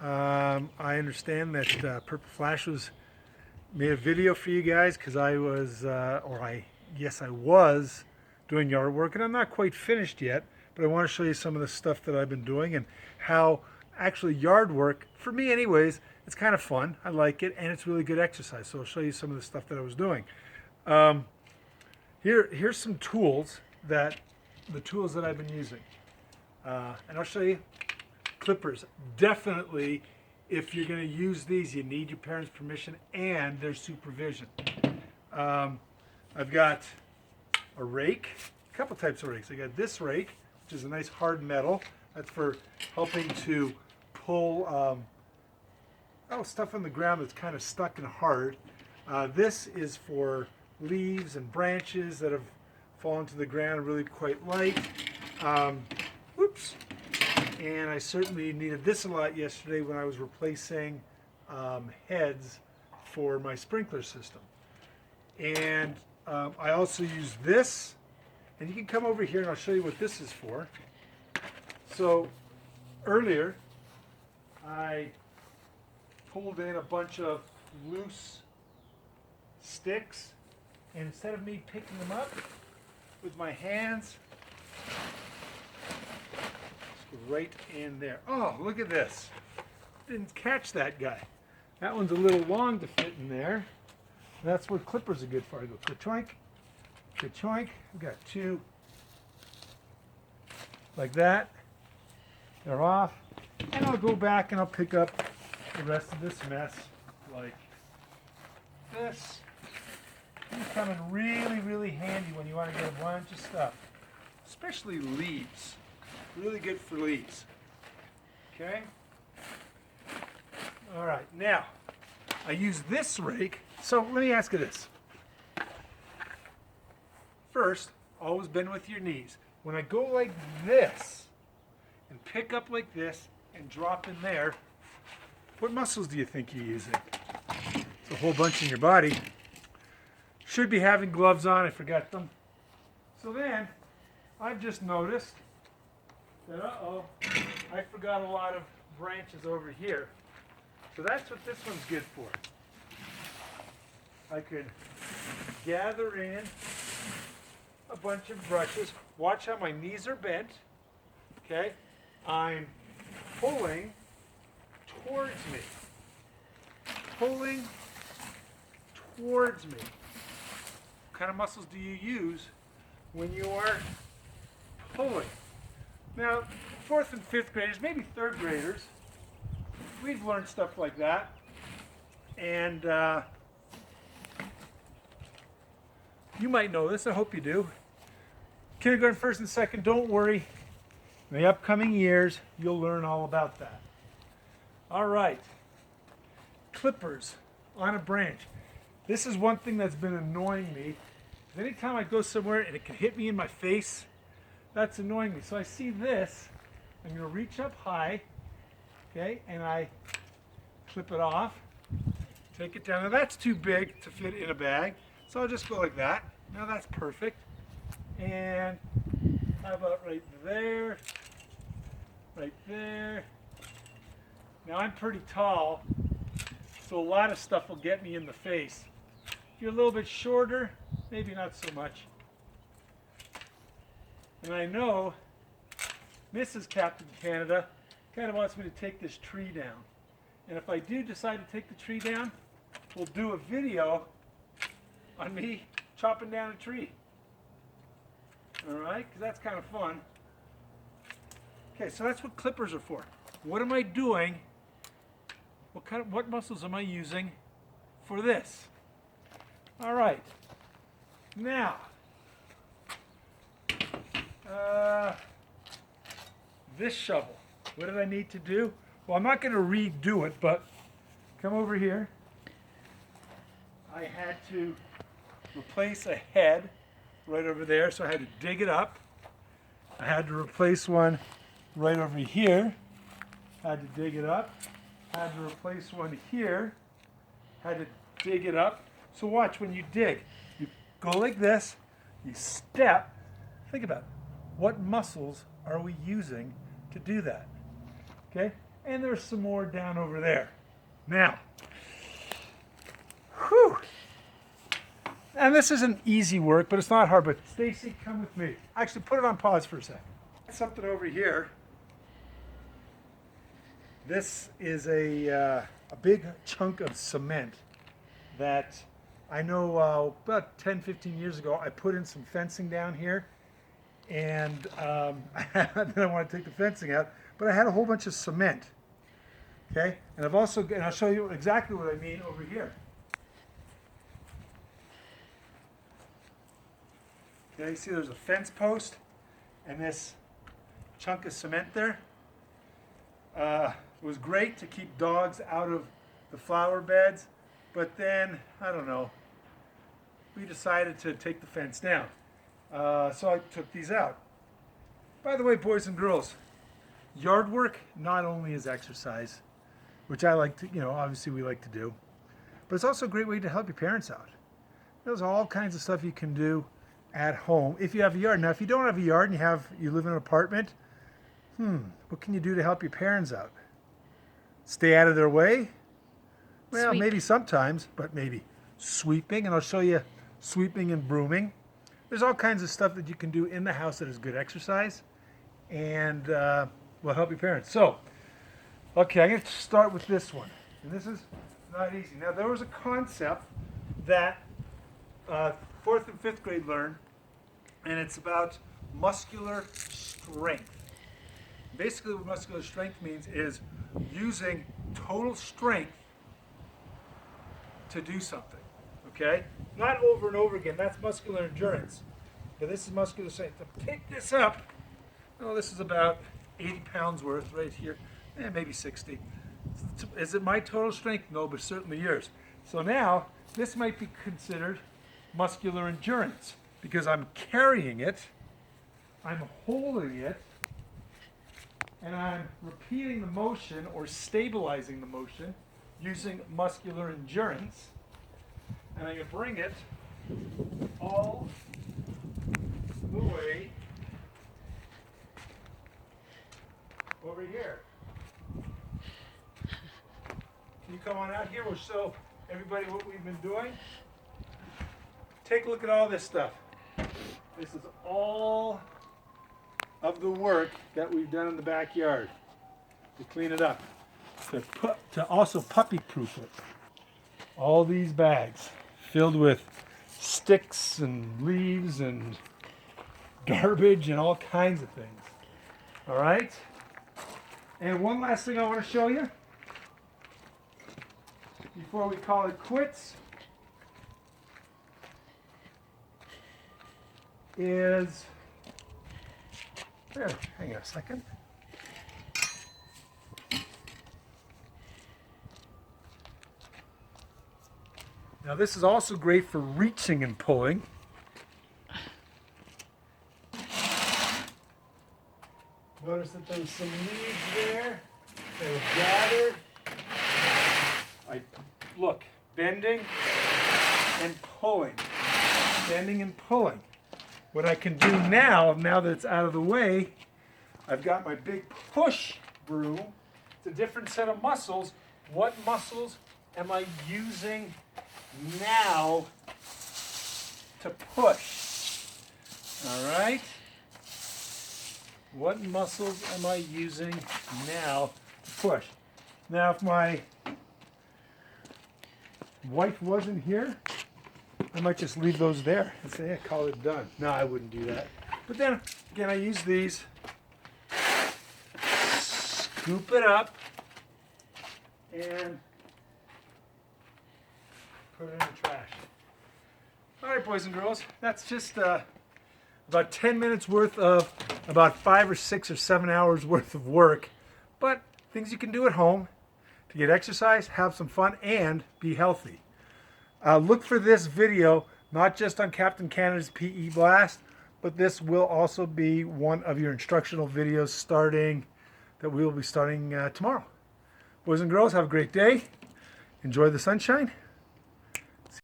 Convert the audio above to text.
I understand that Purple Flash made a video for you guys because yes, I was doing yard work, and I'm not quite finished yet, but I want to show you some of the stuff that I've been doing and how actually yard work, for me anyways, it's kind of fun. I like it, and it's really good exercise. So I'll show you some of the stuff that I was doing. Here's some tools the tools that I've been using. And I'll show you clippers. Definitely, if you're going to use these, you need your parents' permission and their supervision. I've got a rake, a couple types of rakes. I got this rake, which is a nice hard metal. That's for helping to pull stuff on the ground that's kind of stuck and hard. This is for leaves and branches that have fallen to the ground, really quite light. Whoops. And I certainly needed this a lot yesterday when I was replacing heads for my sprinkler system. And I also use this, and you can come over here and I'll show you what this is for. So earlier I pulled in a bunch of loose sticks, and instead of me picking them up with my hands, right in there. Oh, look at this. Didn't catch that guy. That one's a little long to fit in there. That's what clippers are good for. I go ka-choink, ka-choink. I've got two like that. They're off. And I'll go back and I'll pick up the rest of this mess like this. These come in really, really handy when you want to get a bunch of stuff, especially leaves. Really good for leaves. Okay? All right, now I use this rake. So let me ask you this. First, always bend with your knees. When I go like this and pick up like this and drop in there, what muscles do you think you're using? It's a whole bunch in your body. Should be having gloves on, I forgot them. So then, I've just noticed that, I forgot a lot of branches over here. So that's what this one's good for. I could gather in a bunch of brushes. Watch how my knees are bent. Okay? I'm pulling towards me. Pulling towards me. What kind of muscles do you use when you are pulling? Now, 4th and 5th graders, maybe 3rd graders, we've learned stuff like that. And you might know this, I hope you do. Kindergarten, 1st and 2nd, don't worry. In the upcoming years, you'll learn all about that. All right, clippers on a branch. This is one thing that's been annoying me. Anytime I go somewhere and it can hit me in my face, that's annoying me. So I see this, I'm going to reach up high, okay, and I clip it off, take it down. Now that's too big to fit in a bag, so I'll just go like that. Now that's perfect. And how about right there, right there. Now I'm pretty tall, so a lot of stuff will get me in the face. If you're a little bit shorter, maybe not so much. And I know Mrs. Captain Canada kind of wants me to take this tree down. And if I do decide to take the tree down, we'll do a video on me chopping down a tree. All right, because that's kind of fun. Okay, so that's what clippers are for. What am I doing? What muscles am I using for this? All right. Now, this shovel. What did I need to do? Well, I'm not going to redo it, but come over here. I had to replace a head right over there, so I had to dig it up. I had to replace one right over here. Had to dig it up. Had to replace one here. Had to dig it up. So watch when you dig. You go like this, you step. Think about it. What muscles are we using to do that? Okay? And there's some more down over there. Now, whew. And this isn't easy work, but it's not hard. But Stacy, come with me. Actually, put it on pause for a second. Something over here. This is a big chunk of cement that I know about 10, 15 years ago, I put in some fencing down here. And then I want to take the fencing out, but I had a whole bunch of cement. Okay, and I'll show you exactly what I mean over here. Okay, you see there's a fence post and this chunk of cement there. It was great to keep dogs out of the flower beds, but then, I don't know, we decided to take the fence down. So I took these out. By the way, boys and girls, yard work not only is exercise, which I like to, obviously we like to do, but it's also a great way to help your parents out. There's all kinds of stuff you can do at home if you have a yard. Now, if you don't have a yard and you live in an apartment, what can you do to help your parents out? Stay out of their way? Well, maybe sometimes, but maybe sweeping, and I'll show you sweeping and brooming. There's all kinds of stuff that you can do in the house that is good exercise and will help your parents. So, okay, I'm going to start with this one. And this is not easy. Now, there was a concept that 4th and 5th grade learned, and it's about muscular strength. Basically, what muscular strength means is using total strength to do something. Okay? Not over and over again. That's muscular endurance. But this is muscular strength. To pick this up, this is about 80 pounds worth right here. Maybe 60. Is it my total strength? No, but certainly yours. So now, this might be considered muscular endurance because I'm carrying it, I'm holding it, and I'm repeating the motion or stabilizing the motion using muscular endurance. And I can bring it all the way over here. Can you come on out here? We'll show everybody what we've been doing. Take a look at all this stuff. This is all of the work that we've done in the backyard to clean it up, to also puppy-proof it. All these bags filled with sticks and leaves and garbage and all kinds of things. All right? And one last thing I want to show you before we call it quits is, hang on a second. Now this is also great for reaching and pulling. Notice that there's some leaves there that were gathered. Look, bending and pulling. Bending and pulling. What I can do now that it's out of the way, I've got my big push broom. It's a different set of muscles. What muscles am I using now to push? All right. What muscles am I using now to push? Now, if my wife wasn't here, I might just leave those there and say, yeah, call it done. No, I wouldn't do that. But then, again, I use these, scoop it up, and put it in the trash. All right, boys and girls, that's just about 10 minutes worth of about 5 or 6 or 7 hours worth of work, but things you can do at home to get exercise, have some fun, and be healthy. Look for this video, not just on Captain Canada's PE Blast, but this will also be one of your instructional videos that we will be starting tomorrow. Boys and girls, have a great day. Enjoy the sunshine.